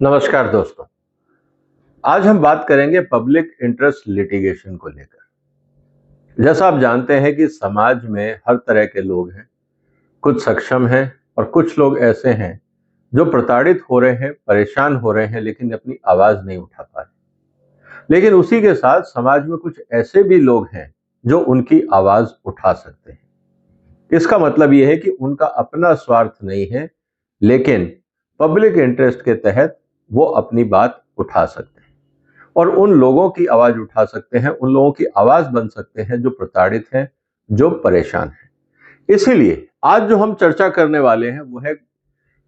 नमस्कार दोस्तों। आज हम बात करेंगे पब्लिक इंटरेस्ट लिटिगेशन को लेकर। जैसा आप जानते हैं कि समाज में हर तरह के लोग हैं, कुछ सक्षम हैं और कुछ लोग ऐसे हैं जो प्रताड़ित हो रहे हैं, परेशान हो रहे हैं, लेकिन अपनी आवाज नहीं उठा पा रहे। लेकिन उसी के साथ समाज में कुछ ऐसे भी लोग हैं जो उनकी आवाज उठा सकते हैं। इसका मतलब यह है कि उनका अपना स्वार्थ नहीं है, लेकिन पब्लिक इंटरेस्ट के तहत वो अपनी बात उठा सकते हैं और उन लोगों की आवाज उठा सकते हैं, उन लोगों की आवाज बन सकते हैं जो प्रताड़ित हैं, जो परेशान हैं। इसीलिए आज जो हम चर्चा करने वाले हैं वो है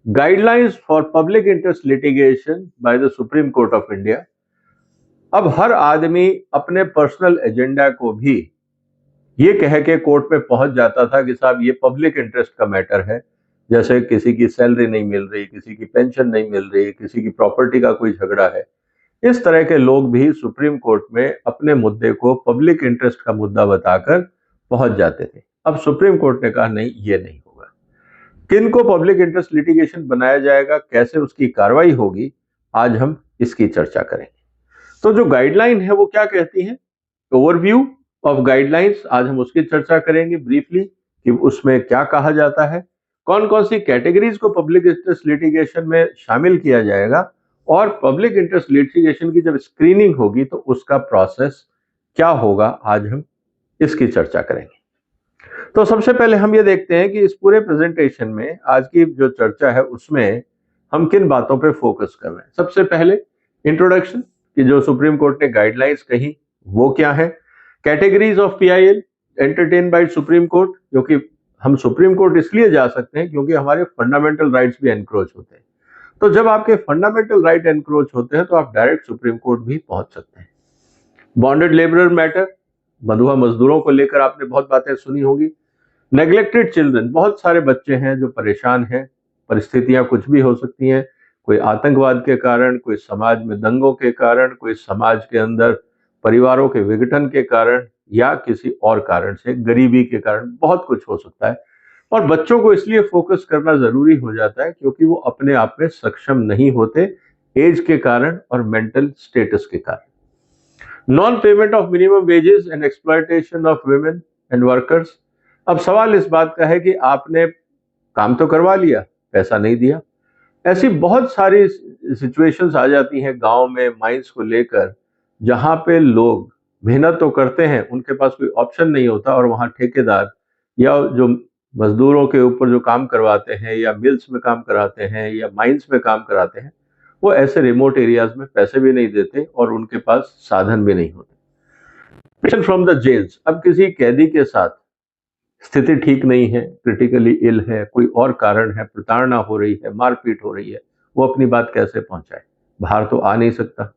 guidelines for public interest litigation by the supreme court of India. अब हर आदमी अपने पर्सनल एजेंडा को भी ये कह के कोर्ट में पहुंच जाता था कि साहब ये पब्लिक इंटरेस्ट का मैटर है, जैसे किसी की सैलरी नहीं मिल रही, किसी की पेंशन नहीं मिल रही, किसी की प्रॉपर्टी का कोई झगड़ा है। इस तरह के लोग भी सुप्रीम कोर्ट में अपने मुद्दे को पब्लिक इंटरेस्ट का मुद्दा बताकर पहुंच जाते थे। अब सुप्रीम कोर्ट ने कहा नहीं, ये नहीं होगा। किन को पब्लिक इंटरेस्ट लिटिगेशन बनाया जाएगा, कैसे उसकी कार्रवाई होगी, आज हम इसकी चर्चा करेंगे। तो जो गाइडलाइन है वो क्या कहती है, ओवरव्यू ऑफ गाइडलाइंस, आज हम उसकी चर्चा करेंगे ब्रीफली कि उसमें क्या कहा जाता है, कौन कौन सी कैटेगरीज को पब्लिक इंटरेस्ट लिटिगेशन में शामिल किया जाएगा और पब्लिक इंटरेस्ट लिटिगेशन की जब स्क्रीनिंग होगी तो उसका प्रोसेस क्या होगा, आज हम इसकी चर्चा करेंगे। तो सबसे पहले हम ये देखते हैं कि इस पूरे प्रेजेंटेशन में आज की जो चर्चा है उसमें हम किन बातों पे फोकस कर रहे हैं। सबसे पहले इंट्रोडक्शन कि जो सुप्रीम कोर्ट ने गाइडलाइंस कही वो क्या है, categories of PIL entertain by supreme court, क्योंकि हम सुप्रीम कोर्ट इसलिए जा सकते हैं क्योंकि हमारे फंडामेंटल राइट्स भी एनक्रोच होते हैं। तो जब आपके फंडामेंटल राइट एनक्रोच होते हैं तो आप डायरेक्ट सुप्रीम कोर्ट भी पहुंच सकते हैं। बॉन्डेड लेबरर मैटर, बंधुआ मजदूरों को लेकर आपने बहुत बातें सुनी होगी। नेग्लेक्टेड चिल्ड्रन, बहुत सारे बच्चे हैं जो परेशान हैं, परिस्थितियां कुछ भी हो सकती हैं, कोई आतंकवाद के कारण, कोई समाज में दंगों के कारण, कोई समाज के अंदर परिवारों के विघटन के कारण या किसी और कारण से, गरीबी के कारण, बहुत कुछ हो सकता है। और बच्चों को इसलिए फोकस करना जरूरी हो जाता है क्योंकि वो अपने आप में सक्षम नहीं होते, एज के कारण और मेंटल स्टेटस के कारण। Non payment of minimum wages and exploitation of women and workers. अब सवाल इस बात का है कि आपने काम तो करवा लिया, पैसा नहीं दिया। ऐसी बहुत सारी सिचुएशंस आ जाती हैं गांव में माइंस को लेकर, जहां पे लोग मेहनत तो करते हैं, उनके पास कोई ऑप्शन नहीं होता और वहां ठेकेदार या जो मजदूरों के ऊपर जो काम करवाते हैं या मिल्स में काम कराते हैं या माइंस में काम कराते हैं, वो ऐसे रिमोट एरियाज में पैसे भी नहीं देते और उनके पास साधन भी नहीं होते। फ्रॉम द जेल्स, अब किसी कैदी के साथ स्थिति ठीक नहीं है, क्रिटिकली इल है, कोई और कारण है, प्रताड़ना हो रही है, मारपीट हो रही है, वो अपनी बात कैसे पहुंचाए, बाहर तो आ नहीं सकता,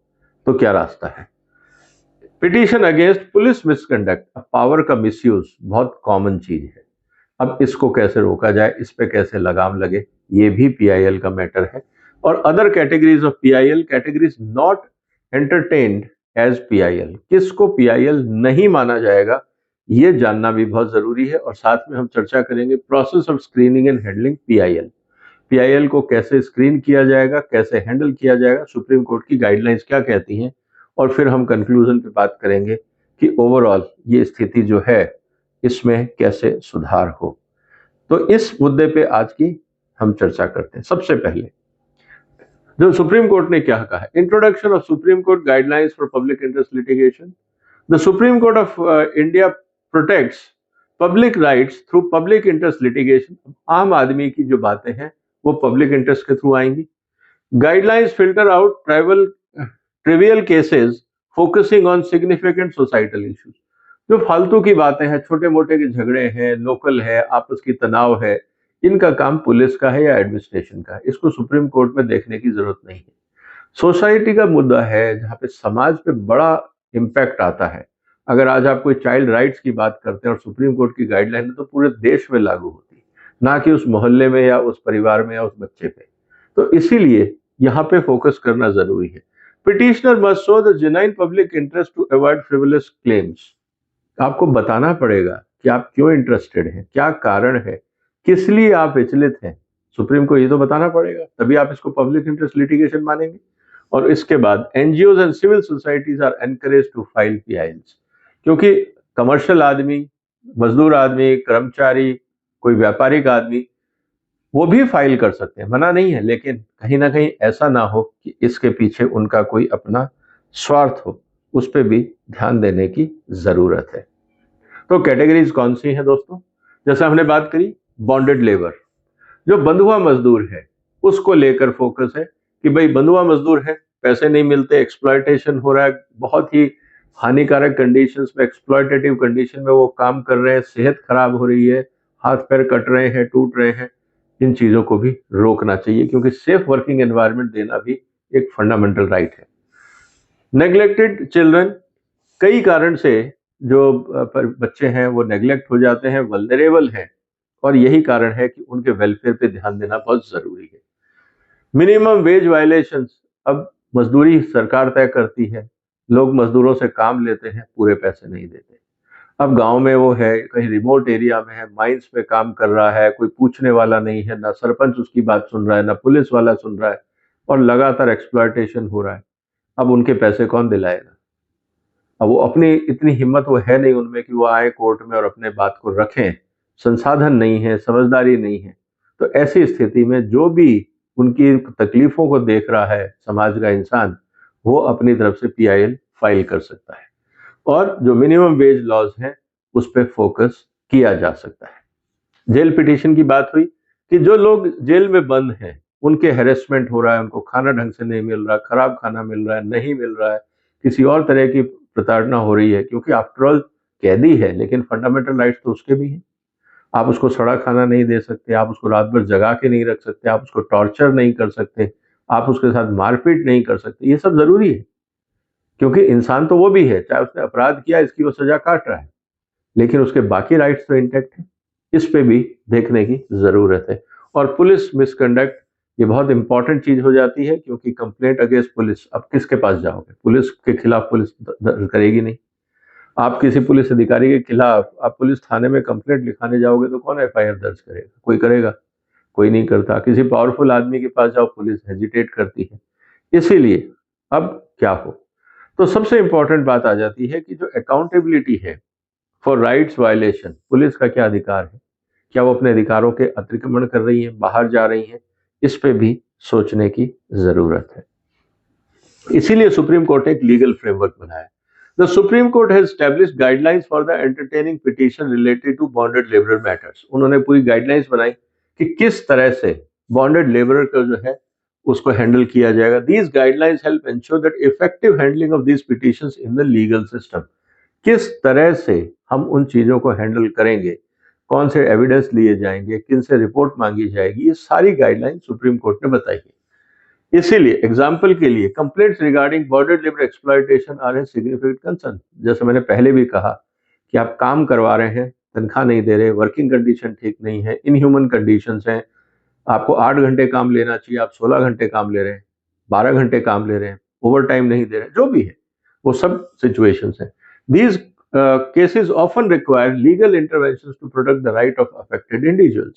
तो क्या रास्ता है। Petition against police misconduct, power का मिसयूज बहुत कॉमन चीज है। अब इसको कैसे रोका जाए, इस पे कैसे लगाम लगे, ये भी पीआईएल का मैटर है। और other categories of PIL, categories not entertained as PIL, किसको पीआईएल नहीं माना जाएगा, ये जानना भी बहुत जरूरी है। और साथ में हम चर्चा करेंगे process of screening and handling PIL, PIL को कैसे स्क्रीन किया जाएगा, कैसे हैंडल किया जाएगा, सुप्रीम कोर्ट की गाइडलाइंस क्या कहती हैं, और फिर हम कंक्लूजन पे बात करेंगे कि ओवरऑल ये स्थिति जो है इसमें कैसे सुधार हो। तो इस मुद्दे पे आज की हम चर्चा करते हैं। सबसे पहले जो सुप्रीम कोर्ट ने क्या कहा है, introduction of supreme court guidelines for public interest litigation. The supreme court of India protects public rights through public interest litigation. आम आदमी की जो बातें हैं वो पब्लिक इंटरेस्ट के थ्रू आएंगी। Guidelines filter out trivial cases focusing on significant societal issues. जो फालतू की बातें हैं, छोटे मोटे के झगड़े हैं, लोकल है, आपस की तनाव है, इनका काम पुलिस का है या एडमिनिस्ट्रेशन का है, इसको सुप्रीम कोर्ट में देखने की जरूरत नहीं है। सोसाइटी का मुद्दा है जहाँ पे समाज पे बड़ा इम्पैक्ट आता है। अगर आज आप कोई चाइल्ड राइट्स की बात करते हैं और सुप्रीम कोर्ट की गाइडलाइन है तो पूरे देश में लागू होती है, ना कि उस मोहल्ले में या उस परिवार में या उस बच्चे पे। तो इसीलिए यहाँ पे फोकस करना जरूरी है। Petitioner must show the genuine public interest to avoid frivolous claims. आपको बताना पड़ेगा कि आप क्यों इंटरेस्टेड हैं, क्या कारण है, किस लिए आप विचलित हैं, सुप्रीम को ये तो बताना पड़ेगा, तभी आप इसको पब्लिक इंटरेस्ट लिटिगेशन मानेंगे। और इसके बाद NGO and civil societies are encourage to file PILs, क्योंकि कमर्शियल आदमी, मजदूर आदमी, कर्मचारी, कोई व्यापारिक आदमी, वो भी फाइल कर सकते हैं, मना नहीं है, लेकिन कहीं ना कहीं ऐसा ना हो कि इसके पीछे उनका कोई अपना स्वार्थ हो, उस पर भी ध्यान देने की जरूरत है। तो कैटेगरीज कौन सी हैं दोस्तों? जैसे हमने बात करी बॉन्डेड लेबर, जो बंधुआ मजदूर है उसको लेकर फोकस है कि भाई बंधुआ मजदूर है, पैसे नहीं मिलते, एक्सप्लॉयटेशन हो रहा है, बहुत ही हानिकारक कंडीशंस में, एक्सप्लॉयटेटिव कंडीशन में वो काम कर रहे हैं, सेहत खराब हो रही है, हाथ पैर कट रहे हैं, टूट रहे हैं। इन चीजों को भी रोकना चाहिए, क्योंकि सेफ वर्किंग एनवायरनमेंट देना भी एक फंडामेंटल राइट है। नेग्लेक्टेड चिल्ड्रन, कई कारण से जो बच्चे हैं वो नेग्लेक्ट हो जाते हैं, वल्नरेबल हैं, और यही कारण है कि उनके वेलफेयर पे ध्यान देना बहुत जरूरी है। मिनिमम वेज वायलेशंस, अब मजदूरी सरकार तय करती है, लोग मजदूरों से काम लेते हैं, पूरे पैसे नहीं देते। अब गांव में वो है, कहीं रिमोट एरिया में है, माइंस पे काम कर रहा है, कोई पूछने वाला नहीं है, ना सरपंच उसकी बात सुन रहा है, ना पुलिस वाला सुन रहा है, और लगातार एक्सप्लॉयटेशन हो रहा है। अब उनके पैसे कौन दिलाएगा? अब वो अपनी इतनी हिम्मत वो है नहीं उनमें कि वो आए कोर्ट में और अपने बात को रखें, संसाधन नहीं है, समझदारी नहीं है। तो ऐसी स्थिति में जो भी उनकी तकलीफों को देख रहा है समाज का इंसान, वो अपनी तरफ से पीआईएल फाइल कर सकता है, और जो मिनिमम वेज लॉज हैं उस पर फोकस किया जा सकता है। जेल पिटीशन की बात हुई कि जो लोग जेल में बंद हैं उनके हेरेसमेंट हो रहा है, उनको खाना ढंग से नहीं मिल रहा, खराब खाना मिल रहा है, नहीं मिल रहा है, किसी और तरह की प्रताड़ना हो रही है, क्योंकि आफ्टरऑल कैदी है, लेकिन फंडामेंटल राइट्स तो उसके भी हैं। आप उसको सड़ा खाना नहीं दे सकते, आप उसको रात भर जगा के नहीं रख सकते, आप उसको टॉर्चर नहीं कर सकते, आप उसके साथ मारपीट नहीं कर सकते। ये सब जरूरी है, क्योंकि इंसान तो वो भी है, चाहे उसने अपराध किया, इसकी वो सजा काट रहा है, लेकिन उसके बाकी राइट्स तो इंटैक्ट है। इस पे भी देखने की जरूरत है। और पुलिस मिसकंडक्ट, ये बहुत इंपॉर्टेंट चीज हो जाती है, क्योंकि कंप्लेंट अगेंस्ट पुलिस, अब किसके पास जाओगे? पुलिस के खिलाफ पुलिस दर्ज करेगी नहीं। आप किसी पुलिस अधिकारी के खिलाफ आप पुलिस थाने में कंप्लेंट लिखाने जाओगे तो कौन एफआईआर दर्ज करेगा? कोई करेगा? कोई नहीं करता। किसी पावरफुल आदमी के पास जाओ, पुलिस हेजिटेट करती है। इसीलिए अब क्या हो, तो सबसे इंपॉर्टेंट बात आ जाती है कि जो अकाउंटेबिलिटी है फॉर राइट्स वायलेशन, पुलिस का क्या अधिकार है, क्या वो अपने अधिकारों के अतिक्रमण कर रही है, बाहर जा रही है? इस पे भी सोचने की जरूरत है। इसीलिए सुप्रीम कोर्ट ने एक लीगल फ्रेमवर्क बनाया। The supreme court has established guidelines for the entertaining petition related to bonded labourer matters. उन्होंने पूरी गाइडलाइंस बनाई कि किस तरह से बॉन्डेड लेबरर का जो है उसको हैंडल किया जाएगा। These guidelines help ensure that effective handling of these petitions in the legal system. किस तरह से हम उन चीजों को हैंडल करेंगे, कौन से एविडेंस लिए जाएंगे, किन से रिपोर्ट मांगी जाएगी, ये सारी गाइडलाइन सुप्रीम कोर्ट ने बताई है। इसीलिए एग्जाम्पल के लिए complaints regarding border labour exploitation are a significant concern. जैसे मैंने पहले भी कहा कि आप काम करवा रहे हैं, तनख्वाह नहीं दे रहे, वर्किंग कंडीशन ठीक नहीं है, इनह्यूमन कंडीशंस हैं, आपको 8 घंटे काम लेना चाहिए, आप 16 घंटे काम ले रहे हैं, 12 घंटे काम ले रहे हैं, ओवर टाइम नहीं दे रहे हैं, जो भी है वो सब सिचुएशंस हैं। These cases often require legal interventions to protect the right of affected individuals.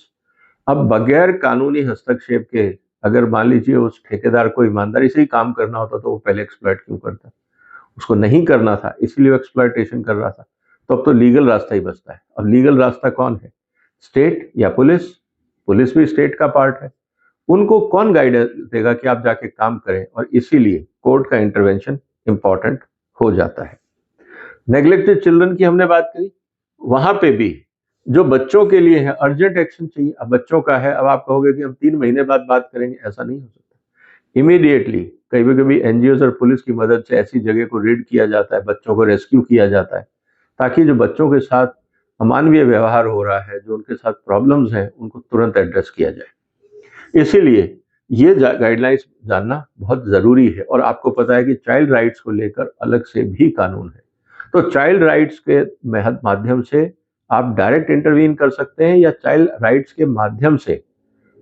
अब बगैर कानूनी हस्तक्षेप के अगर मान लीजिए उस ठेकेदार को ईमानदारी से ही काम करना होता तो वो पहले एक्सप्लॉइट क्यों करता? उसको नहीं करना था, इसलिए वो एक्सप्लॉइटेशन कर रहा था। तो अब तो लीगल रास्ता ही बचता है। अब लीगल रास्ता कौन है? स्टेट या पुलिस? पुलिस भी स्टेट का पार्ट है। उनको कौन गाइडेंस देगा कि आप जाके काम करें? और इसीलिए कोर्ट का इंटरवेंशन इंपॉर्टेंट हो जाता है। नेग्लेक्टेड चिल्ड्रन की हमने बात करी, वहां पे भी जो बच्चों के लिए है अर्जेंट एक्शन चाहिए। अब बच्चों का है, अब आप कहोगे कि हम 3 महीने बाद बात करेंगे, ऐसा नहीं हो सकता। इमीडिएटली कभी कभी एनजीओ और पुलिस की मदद से ऐसी जगह को रीड किया जाता है, बच्चों को रेस्क्यू किया जाता है, ताकि जो बच्चों के साथ अमानवीय व्यवहार हो रहा है, जो उनके साथ प्रॉब्लम्स हैं, उनको तुरंत एड्रेस किया जाए। इसीलिए ये गाइडलाइंस जानना बहुत जरूरी है। और आपको पता है कि चाइल्ड राइट्स को लेकर अलग से भी कानून है। तो चाइल्ड राइट्स के माध्यम से आप डायरेक्ट इंटरवीन कर सकते हैं, या चाइल्ड राइट्स के माध्यम से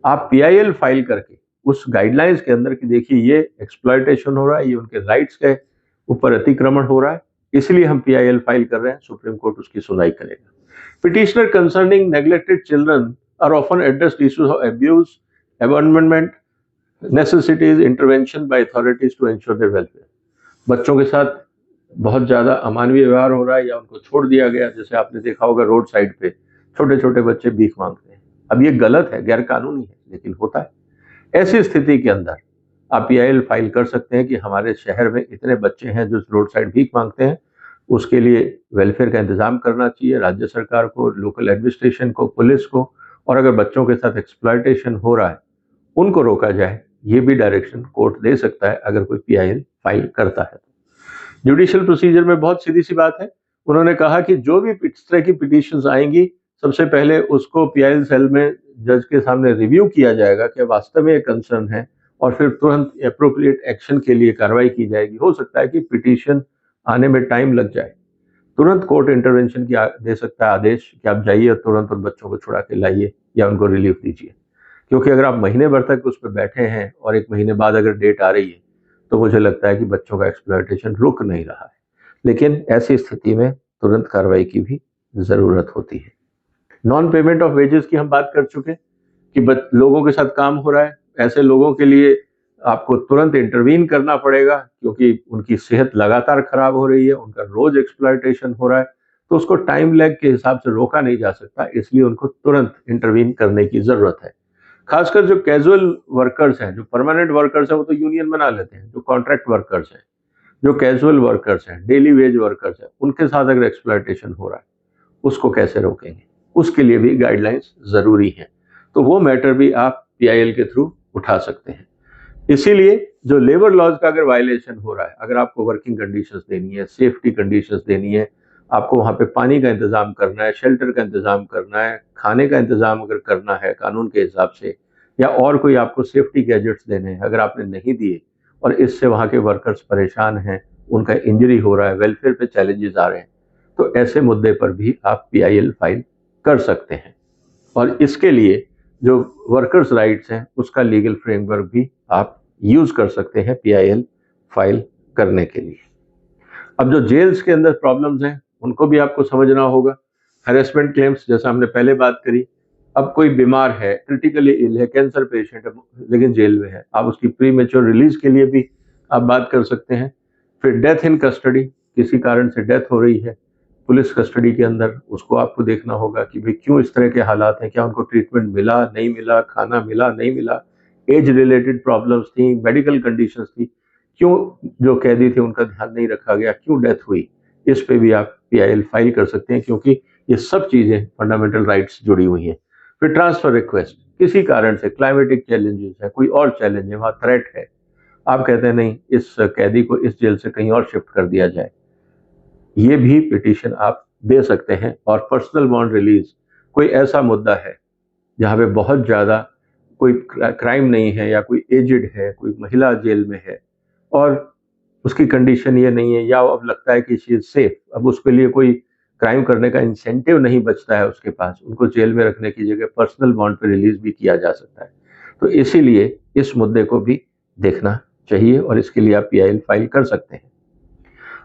आप पीआईएल फाइल करके उस गाइडलाइंस के अंदर कि देखिए ये एक्सप्लॉयटेशन हो रहा है, ये उनके राइट्स के ऊपर अतिक्रमण हो रहा है, इसलिए हम पीआईएल फाइल कर रहे हैं, सुप्रीम कोर्ट उसकी सुनवाई करेगा। Petitioner concerning neglected children are often addressed issues of abuse, abandonment necessities intervention by authorities to ensure their welfare। बच्चों के साथ बहुत ज़्यादा अमानवीय व्यवहार हो रहा है या उनको छोड़ दिया गया, जैसे आपने देखा होगा रोड साइड पे छोटे छोटे बच्चे भीख मांगते हैं। अब ये गलत है, गैर कानूनी है, लेकिन होता है। ऐसी स्थिति के अंदर आप PIL फाइल कर सकते हैं कि हमारे शहर में इतने बच्चे हैं जो रोड साइड भीख मांगते हैं, उसके लिए वेलफेयर का इंतजाम करना चाहिए राज्य सरकार को, लोकल एडमिनिस्ट्रेशन को, पुलिस को, और अगर बच्चों के साथ एक्सप्लॉयटेशन हो रहा है उनको रोका जाए। ये भी डायरेक्शन कोर्ट दे सकता है अगर कोई PIL फाइल करता है। जुडिशियल प्रोसीजर में बहुत सीधी सी बात है, उन्होंने कहा कि जो भी इस तरह की पिटीशंस आएंगी सबसे पहले उसको PIL सेल में जज के सामने रिव्यू किया जाएगा कि वास्तव में ये कंसर्न है, और फिर तुरंत एप्रोप्रिएट एक्शन के लिए कार्रवाई की जाएगी। हो सकता है कि पिटीशन आने में टाइम लग जाए, तुरंत कोर्ट इंटरवेंशन की दे सकता है आदेश कि आप जाइए और तुरंत उन बच्चों को छुड़ा के लाइए या उनको रिलीफ दीजिए। क्योंकि अगर आप महीने भर तक उस पर बैठे हैं और 1 महीने बाद अगर डेट आ रही है तो मुझे लगता है कि बच्चों का एक्सप्लॉयटेशन रुक नहीं रहा है। लेकिन ऐसी स्थिति में तुरंत कार्रवाई की भी जरूरत होती है। नॉन पेमेंट ऑफ वेजेस की हम बात कर चुके कि लोगों के साथ काम हो रहा है, ऐसे लोगों के लिए आपको तुरंत इंटरवीन करना पड़ेगा क्योंकि उनकी सेहत लगातार खराब हो रही है, उनका रोज एक्सप्लॉयटेशन हो रहा है, तो उसको टाइम लैग के हिसाब से रोका नहीं जा सकता, इसलिए उनको तुरंत इंटरवीन करने की जरूरत है। खासकर जो कैजुअल वर्कर्स हैं, जो परमानेंट वर्कर्स हैं, वो तो यूनियन बना लेते हैं। जो कॉन्ट्रैक्ट वर्कर्स हैं, जो कैजुअल वर्कर्स हैं, डेली वेज वर्कर्स हैं, उनके साथ अगर एक्सप्लॉयटेशन हो रहा है उसको कैसे रोकेंगे, उसके लिए भी गाइडलाइंस जरूरी हैं। तो वो मैटर भी आप PIL के थ्रू उठा सकते हैं। इसीलिए जो लेबर लॉज का अगर वायलेशन हो रहा है, अगर आपको वर्किंग कंडीशंस देनी है, सेफ्टी कंडीशंस देनी है, आपको वहां पे पानी का इंतजाम करना है, शेल्टर का इंतजाम करना है, खाने का इंतजाम अगर करना है कानून के हिसाब से, या और कोई आपको सेफ्टी गैजेट्स देने हैं, अगर आपने नहीं दिए और इससे वहां के वर्कर्स परेशान हैं, उनका इंजरी हो रहा है, वेलफेयर पे चैलेंजेस आ रहे हैं, तो ऐसे मुद्दे पर भी आप PIL फाइल कर सकते हैं। और इसके लिए जो वर्कर्स राइट्स हैं उसका लीगल फ्रेमवर्क भी आप यूज कर सकते हैं PIL फाइल करने के लिए। अब जो जेल्स के अंदर प्रॉब्लम्स हैं उनको भी आपको समझना होगा। हैरेसमेंट क्लेम्स, जैसा हमने पहले बात करी, अब कोई बीमार है, क्रिटिकली इल है, कैंसर पेशेंट है, लेकिन जेल में है, आप उसकी प्री मेच्योर रिलीज के लिए भी आप बात कर सकते हैं। फिर डेथ इन कस्टडी, किसी कारण से डेथ हो रही है पुलिस कस्टडी के अंदर, उसको आपको देखना होगा कि भाई क्यों इस तरह के हालात हैं, क्या उनको ट्रीटमेंट मिला नहीं मिला, खाना मिला नहीं मिला, एज रिलेटेड प्रॉब्लम्स थी, मेडिकल कंडीशंस थी, क्यों जो कैदी थे उनका ध्यान नहीं रखा गया, क्यों डेथ हुई, इस पे भी आप PIL फाइल कर सकते हैं, क्योंकि ये सब चीजें फंडामेंटल राइट्स जुड़ी हुई हैं। फिर ट्रांसफर रिक्वेस्ट, किसी कारण से क्लाइमेटिक चैलेंजेस है, कोई और चैलेंज है, वहां थ्रेट है, आप कहते हैं नहीं इस कैदी को इस जेल से कहीं और शिफ्ट कर दिया जाए, ये भी पिटीशन आप दे सकते हैं। और पर्सनल बॉन्ड रिलीज, कोई ऐसा मुद्दा है जहां पे बहुत ज्यादा कोई क्राइम नहीं है, या कोई एजिड है, कोई महिला जेल में है और उसकी कंडीशन ये नहीं है, या अब लगता है कि शी इज सेफ, अब उसके लिए कोई क्राइम करने का इंसेंटिव नहीं बचता है उसके पास, उनको जेल में रखने की जगह पर्सनल बॉन्ड पे रिलीज भी किया जा सकता है। तो इसीलिए इस मुद्दे को भी देखना चाहिए और इसके लिए आप PIL फाइल कर सकते हैं।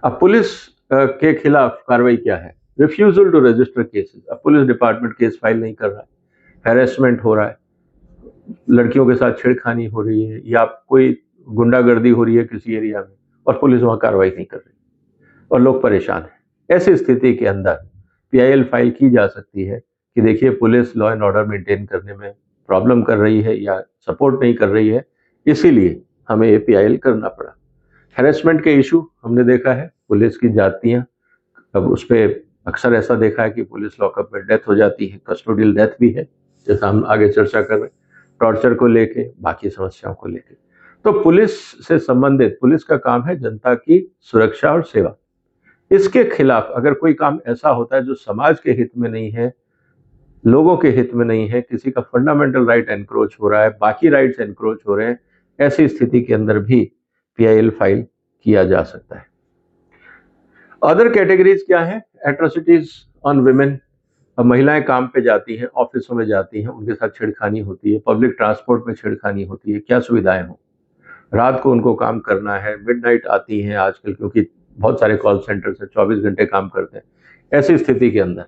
अब पुलिस के खिलाफ कार्रवाई क्या है? Refusal to register cases. अब पुलिस डिपार्टमेंट केस फाइल नहीं कर रहा है, हैरेसमेंट हो रहा है, लड़कियों के साथ छेड़खानी हो रही है, या कोई गुंडागर्दी हो रही है किसी एरिया में और पुलिस वहां कार्रवाई नहीं कर रही और लोग परेशान हैं। ऐसी स्थिति के अंदर PIL फाइल की जा सकती है कि देखिए police law and order maintain करने में प्रॉब्लम कर रही है या सपोर्ट नहीं कर रही है, इसीलिए हमें ये PIL करना पड़ा। हैरेसमेंट के इशू हमने देखा है, पुलिस की जातियां, अब उस पर अक्सर ऐसा देखा है कि पुलिस लॉकअप में डेथ हो जाती है, कस्टोडियल डेथ भी है, जैसा हम आगे चर्चा कर रहे हैं, टॉर्चर को लेके, बाकी समस्याओं को लेके। तो पुलिस से संबंधित, पुलिस का काम है जनता की सुरक्षा और सेवा, इसके खिलाफ अगर कोई काम ऐसा होता है जो समाज के हित में नहीं है, लोगों के हित में नहीं है, किसी का फंडामेंटल राइट एनक्रोच हो रहा है, बाकी राइट्स एनक्रोच हो रहे हैं, ऐसी स्थिति के अंदर भी PIL फाइल किया जा सकता है। अदर कैटेगरीज क्या है? Atrocities on women. अब महिलाएं काम पे जाती हैं, ऑफिसों में जाती हैं, उनके साथ छेड़खानी होती है, पब्लिक ट्रांसपोर्ट में छेड़खानी होती है, क्या सुविधाएं हो, रात को उनको काम करना है, मिडनाइट आती हैं आजकल, क्योंकि बहुत सारे कॉल सेंटर से 24 घंटे काम करते हैं। ऐसी स्थिति के अंदर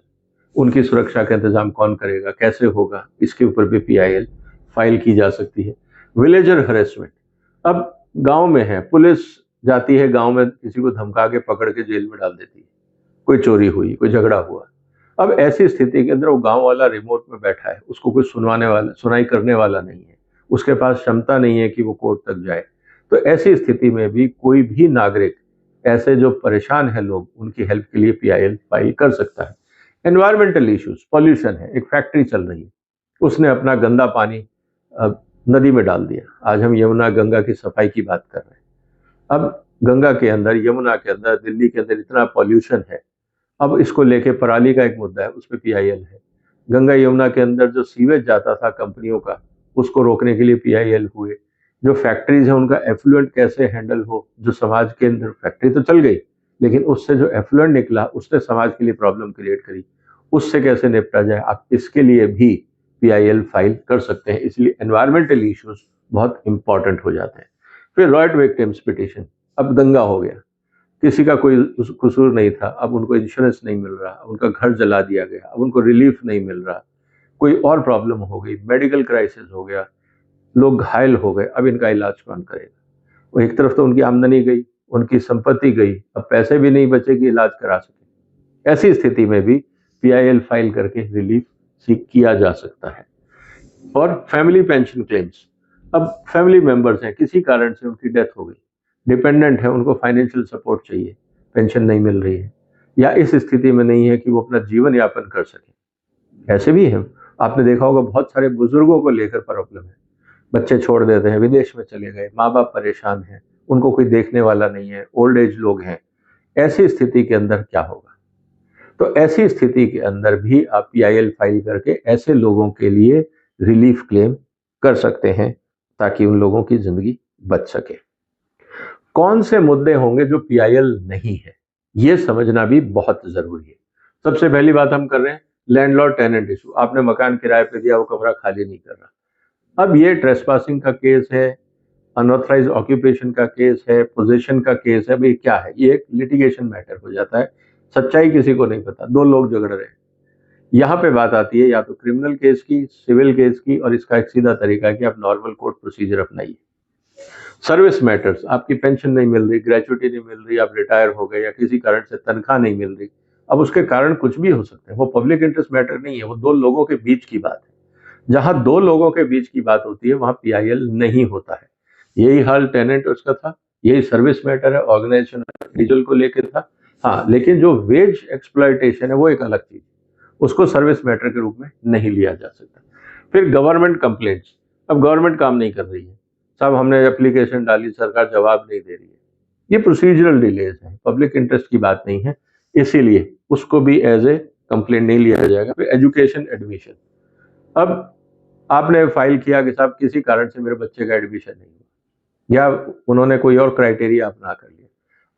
उनकी सुरक्षा का इंतजाम कौन करेगा, कैसे होगा, इसके ऊपर भी PIL फाइल की जा सकती है। विलेजर हरेसमेंट, अब गांव में है, पुलिस जाती है गांव में, किसी को धमका के पकड़ के जेल में डाल देती है, कोई चोरी हुई, कोई झगड़ा हुआ। अब ऐसी स्थिति के अंदर वो गांव वाला रिमोट में बैठा है, उसको कोई सुनाई करने वाला नहीं है, उसके पास क्षमता नहीं है कि वो कोर्ट तक जाए। तो ऐसी स्थिति में भी कोई भी नागरिक, ऐसे जो परेशान है लोग, उनकी हेल्प के लिए पीआईएल फाइल कर सकता है। एनवायरमेंटल इश्यूज, पॉल्यूशन है, एक फैक्ट्री चल रही है, उसने अपना गंदा पानी नदी में डाल दिया। आज हम यमुना गंगा की सफाई की बात कर रहे हैं। अब गंगा के अंदर, यमुना के अंदर, दिल्ली के अंदर इतना पॉल्यूशन है, अब इसको लेके पराली का एक मुद्दा है, उस पर पीआईएल है। गंगा यमुना के अंदर जो सीवेज जाता था कंपनियों का, उसको रोकने के लिए पीआईएल हुए। जो फैक्ट्रीज है उनका एफ्लुएंट कैसे हैंडल हो, जो समाज के अंदर, फैक्ट्री तो चल गई लेकिन उससे जो एफ्लुएंट निकला उसने समाज के लिए प्रॉब्लम क्रिएट करी, उससे कैसे निपटा जाए, आप इसके लिए भी पीआईएल फाइल कर सकते हैं। इसलिए एनवायरमेंटल इश्यूज बहुत इंपॉर्टेंट हो जाते हैं। फिर रॉयट विक्टिम्स पिटिशन, अब दंगा हो गया, किसी का कोई कसूर नहीं था, अब उनको इंश्योरेंस नहीं मिल रहा, उनका घर जला दिया गया, अब उनको रिलीफ नहीं मिल रहा, कोई और प्रॉब्लम हो गई, मेडिकल क्राइसिस हो गया, लोग घायल हो गए, अब इनका इलाज कौन करेगा? वो एक तरफ तो उनकी आमदनी गई, उनकी संपत्ति गई, अब पैसे भी नहीं बचे कि इलाज करा सके। ऐसी स्थिति में भी पीआईएल फाइल करके रिलीफ सीख किया जा सकता है। और फैमिली पेंशन क्लेम्स, अब फैमिली मेंबर्स हैं, किसी कारण से उनकी डेथ हो गई, डिपेंडेंट है, उनको फाइनेंशियल सपोर्ट चाहिए, पेंशन नहीं मिल रही है, या इस स्थिति में नहीं है कि वो अपना जीवन यापन कर सके। ऐसे भी हैं, आपने देखा होगा बहुत सारे बुजुर्गों को लेकर प्रॉब्लम है, बच्चे छोड़ देते हैं, विदेश में चले गए, माँ बाप परेशान हैं, उनको कोई देखने वाला नहीं है, ओल्ड एज लोग हैं। ऐसी स्थिति के अंदर क्या होगा? तो ऐसी स्थिति के अंदर भी आप पीआईएल फाइल करके ऐसे लोगों के लिए रिलीफ क्लेम कर सकते हैं, ताकि उन लोगों की जिंदगी बच सके। कौन से मुद्दे होंगे जो पीआईएल नहीं है, ये समझना भी बहुत जरूरी है। सबसे पहली बात हम कर रहे हैं लैंडलॉर्ड टेनेंट इशू, आपने मकान किराए पे दिया, वो कमरा खाली नहीं कर रहा। अब ये ट्रेसपासिंग का केस है, अनऑथराइज ऑक्यूपेशन का केस है, पोजीशन का केस है, भाई क्या है, ये एक लिटिगेशन मैटर हो जाता है, सच्चाई किसी को नहीं पता, दो लोग झगड़ रहे हैं। यहाँ पे बात आती है या तो क्रिमिनल केस की, सिविल केस की, और इसका एक सीधा तरीका है कि आप नॉर्मल कोर्ट प्रोसीजर अपनाइए। सर्विस मैटर्स, आपकी पेंशन नहीं मिल रही, ग्रेचुइटी नहीं मिल रही, आप रिटायर हो गए, या किसी कारण से तनख्वाह नहीं मिल रही, अब उसके कारण कुछ भी हो सकते हैं, वो पब्लिक इंटरेस्ट मैटर नहीं है, वो दो लोगों के बीच की बात है। जहां दो लोगों के बीच की बात होती है वहां पीआईएल नहीं होता है। यही हाल टेनेंट उसका था, यही सर्विस मैटर है, ऑर्गेनाइजेशन इंडिविजुअल को लेकर था। हाँ, लेकिन जो वेज एक्सप्लॉयटेशन है वो एक अलग चीज, उसको सर्विस मैटर के रूप में नहीं लिया जा सकता। फिर गवर्नमेंट कंप्लेंट्स, अब गवर्नमेंट काम नहीं कर रही है, साहब हमने एप्लीकेशन डाली, सरकार जवाब नहीं दे रही है, ये प्रोसीजरल डिलेज है, पब्लिक इंटरेस्ट की बात नहीं है, इसीलिए उसको भी एज ए कंप्लेंट नहीं लिया जाएगा। फिर एजुकेशन एडमिशन, अब आपने फाइल किया कि साहब किसी कारण से मेरे बच्चे का एडमिशन नहीं हुआ, या उन्होंने कोई और क्राइटेरिया अपना कर लिया,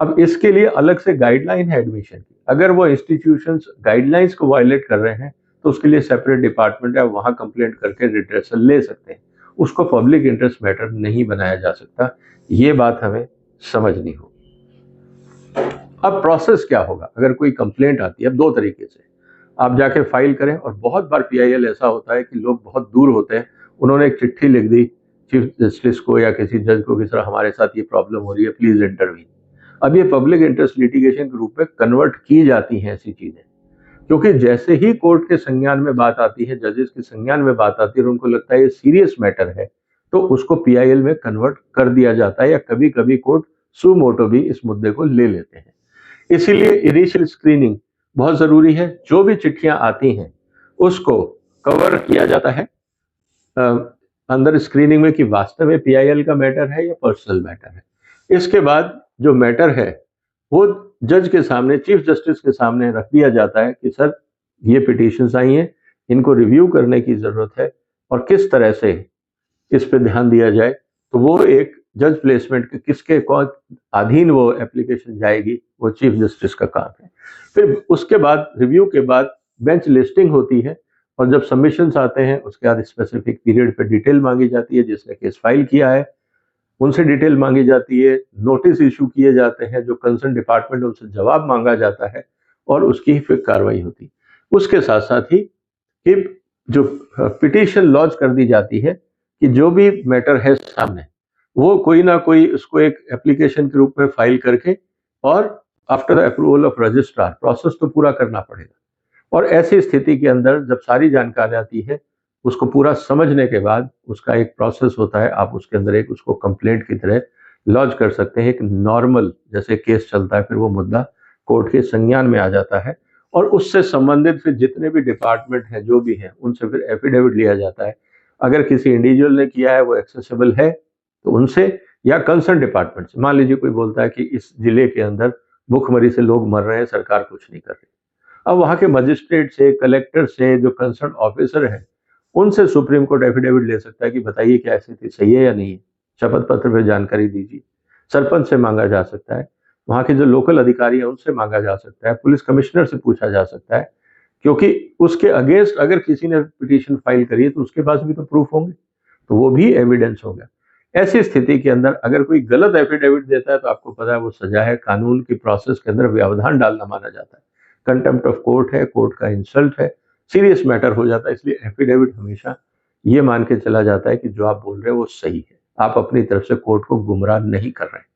अब इसके लिए अलग से गाइडलाइन है एडमिशन की। अगर वो इंस्टीट्यूशंस गाइडलाइंस को वायलेट कर रहे हैं तो उसके लिए सेपरेट डिपार्टमेंट है, वहां कंप्लेंट करके रिड्रेसल ले सकते हैं, उसको पब्लिक इंटरेस्ट मैटर नहीं बनाया जा सकता। ये बात हमें समझनी होगी। अब प्रोसेस क्या होगा अगर कोई कंप्लेंट आती है? अब दो तरीके से आप जाके फाइल करें, और बहुत बार पीआईएल ऐसा होता है कि लोग बहुत दूर होते हैं, उन्होंने एक चिट्ठी लिख दी चीफ जस्टिस को या किसी जज को कि सर हमारे साथ ये प्रॉब्लम हो रही है, प्लीज इंटरवीन। अब ये पब्लिक इंटरेस्ट लिटिगेशन के रूप में कन्वर्ट की जाती हैं ऐसी चीजें, क्योंकि जैसे ही कोर्ट के संज्ञान में बात आती है, जजेस के संज्ञान में बात आती है, और उनको लगता है ये सीरियस मैटर है, तो उसको पीआईएल में कन्वर्ट कर दिया जाता है, या कभी कभी कोर्ट सू मोटो भी इस मुद्दे को ले लेते हैं। इसीलिए इनिशियल स्क्रीनिंग बहुत जरूरी है, जो भी चिट्ठियां आती हैं उसको कवर किया जाता है अंदर स्क्रीनिंग में कि वास्तव में पीआईएल का मैटर है या पर्सनल मैटर है। इसके बाद जो मैटर है वो जज के सामने, चीफ जस्टिस के सामने रख दिया जाता है कि सर ये पिटीशंस आई हैं, इनको रिव्यू करने की जरूरत है, और किस तरह से इस पे ध्यान दिया जाए। तो वो एक जज प्लेसमेंट के किसके कौन अधीन वो एप्लीकेशन जाएगी, वो चीफ जस्टिस का काम है। फिर उसके बाद रिव्यू के बाद बेंच लिस्टिंग होती है, और जब सबमिशंस आते हैं उसके बाद स्पेसिफिक पीरियड पे डिटेल मांगी जाती है, जिसने केस फाइल किया है उनसे डिटेल मांगी जाती है, नोटिस इशू किए जाते हैं, जो कंसर्न डिपार्टमेंट उनसे जवाब मांगा जाता है, और उसकी फिर कार्रवाई होती है। उसके साथ साथ ही कि जो पिटीशन लॉन्च कर दी जाती है कि जो भी मैटर है सामने, वो कोई ना कोई उसको एक एप्लीकेशन के रूप में फाइल करके और after the approval of registrar process तो पूरा करना पड़ेगा। और ऐसी स्थिति के अंदर जब सारी जानकारी आती है, उसको पूरा समझने के बाद उसका एक प्रोसेस होता है, आप उसके अंदर एक उसको कंप्लेंट की तरह लॉन्च कर सकते हैं। एक नॉर्मल जैसे केस चलता है, फिर वो मुद्दा कोर्ट के संज्ञान में आ जाता है और उससे संबंधित फिर जितने भी डिपार्टमेंट हैं जो भी हैं उनसे फिर एफिडेविट लिया जाता है। अगर किसी इंडिविजुअल ने किया है, वो एक्सेसिबल है, तो उनसे या कंसर्न डिपार्टमेंट से। मान लीजिए कोई बोलता है कि इस जिले के अंदर भूखमरी से लोग मर रहे हैं, सरकार कुछ नहीं कर रही। अब वहां के मजिस्ट्रेट से, कलेक्टर से, जो कंसर्न ऑफिसर है, उनसे सुप्रीम कोर्ट एफिडेविट ले सकता है कि बताइए क्या स्थिति सही है या नहीं है, शपथ पत्र पर जानकारी दीजिए। सरपंच से मांगा जा सकता है, वहां के जो लोकल अधिकारी हैं उनसे मांगा जा सकता है, पुलिस कमिश्नर से पूछा जा सकता है, क्योंकि उसके अगेंस्ट अगर किसी ने पिटीशन फाइल करी है तो उसके पास भी तो प्रूफ होंगे, तो वो भी एविडेंस होगा। ऐसी स्थिति के अंदर अगर कोई गलत एफिडेविट देता है तो आपको पता है वो सजा है, कानून की प्रोसेस के अंदर व्यवधान डालना माना जाता है, कंटेम्प्ट ऑफ कोर्ट है, कोर्ट का इंसल्ट है, सीरियस मैटर हो जाता है। इसलिए एफिडेविट हमेशा ये मान के चला जाता है कि जो आप बोल रहे हैं वो सही है, आप अपनी तरफ से कोर्ट को गुमराह नहीं कर रहे हैं।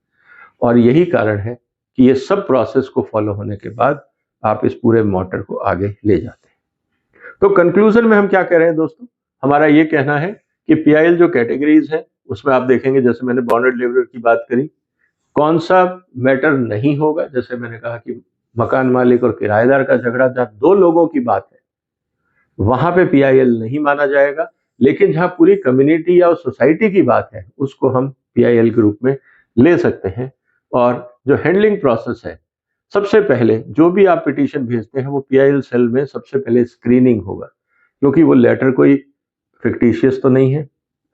और यही कारण है कि ये सब प्रोसेस को फॉलो होने के बाद आप इस पूरे मैटर को आगे ले जाते हैं। तो कंक्लूजन में हम क्या कह रहे हैं दोस्तों, हमारा ये कहना है कि पीआईएल जो कैटेगरीज है उसमें आप देखेंगे, जैसे मैंने बॉन्डेड लेबरर की बात करी, कौन सा मैटर नहीं होगा। जैसे मैंने कहा कि मकान मालिक और किराएदार का झगड़ा, जहां दो लोगों की बात है, वहां पे पीआईएल नहीं माना जाएगा। लेकिन जहां पूरी कम्युनिटी या सोसाइटी की बात है, उसको हम पीआईएल के रूप में ले सकते हैं। और जो हैंडलिंग प्रोसेस है, सबसे पहले जो भी आप पिटीशन भेजते हैं वो पीआईएल सेल में सबसे पहले स्क्रीनिंग होगा, क्योंकि वो लेटर कोई फिक्टिशियस तो नहीं है,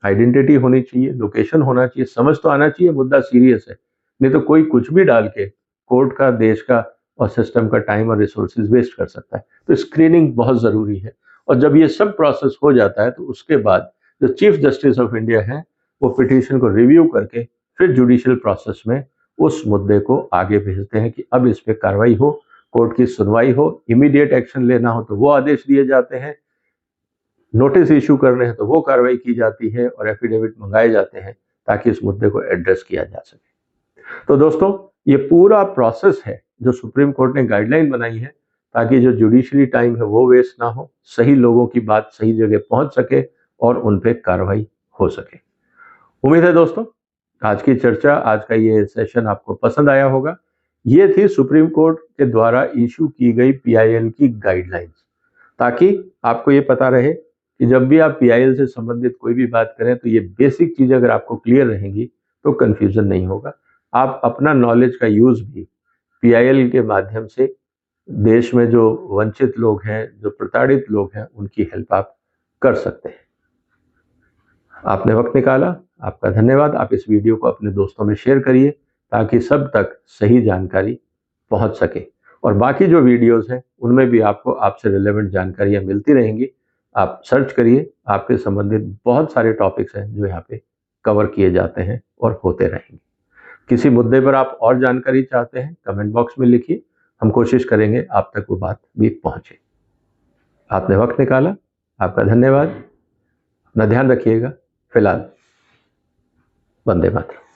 आइडेंटिटी होनी चाहिए, लोकेशन होना चाहिए, समझ तो आना चाहिए मुद्दा सीरियस है, नहीं तो कोई कुछ भी डाल के कोर्ट का, देश का और सिस्टम का टाइम और रिसोर्सेज वेस्ट कर सकता है। तो स्क्रीनिंग बहुत जरूरी है। और जब ये सब प्रोसेस हो जाता है तो उसके बाद जो चीफ जस्टिस ऑफ इंडिया है वो पिटीशन को रिव्यू करके फिर जुडिशियल प्रोसेस में उस मुद्दे को आगे भेजते हैं कि अब इस पे कार्रवाई हो, कोर्ट की सुनवाई हो, इमीडिएट एक्शन लेना हो तो वो आदेश दिए जाते हैं, नोटिस इशू करने हैं तो वो कार्रवाई की जाती है और एफिडेविट मंगाए जाते हैं ताकि इस मुद्दे को एड्रेस किया जा सके। तो दोस्तों, ये पूरा प्रोसेस है जो सुप्रीम कोर्ट ने गाइडलाइन बनाई है ताकि जो जुडिशरी टाइम है वो वेस्ट ना हो, सही लोगों की बात सही जगह पहुंच सके और उन पे कार्रवाई हो सके। उम्मीद है दोस्तों आज की चर्चा, आज का ये सेशन आपको पसंद आया होगा। ये थी सुप्रीम कोर्ट के द्वारा इशू की गई पीआईएल की गाइडलाइंस, ताकि आपको ये पता रहे कि जब भी आप पीआईएल से संबंधित कोई भी बात करें तो ये बेसिक चीजें अगर आपको क्लियर रहेंगी तो कंफ्यूजन नहीं होगा। आप अपना नॉलेज का यूज भी पीआईएल के माध्यम से देश में जो वंचित लोग हैं, जो प्रताड़ित लोग हैं, उनकी हेल्प आप कर सकते हैं। आपने वक्त निकाला, आपका धन्यवाद। आप इस वीडियो को अपने दोस्तों में शेयर करिए ताकि सब तक सही जानकारी पहुंच सके। और बाकी जो वीडियोस हैं उनमें भी आपको आपसे रिलेवेंट जानकारियां मिलती रहेंगी। आप सर्च करिए, आपके संबंधित बहुत सारे टॉपिक्स हैं जो यहाँ पे कवर किए जाते हैं और होते रहेंगे। किसी मुद्दे पर आप और जानकारी चाहते हैं, कमेंट बॉक्स में लिखिए, हम कोशिश करेंगे आप तक वो बात भी पहुंचे। आपने वक्त निकाला, आपका धन्यवाद। अपना ध्यान रखिएगा। फिलहाल वंदे मातरम।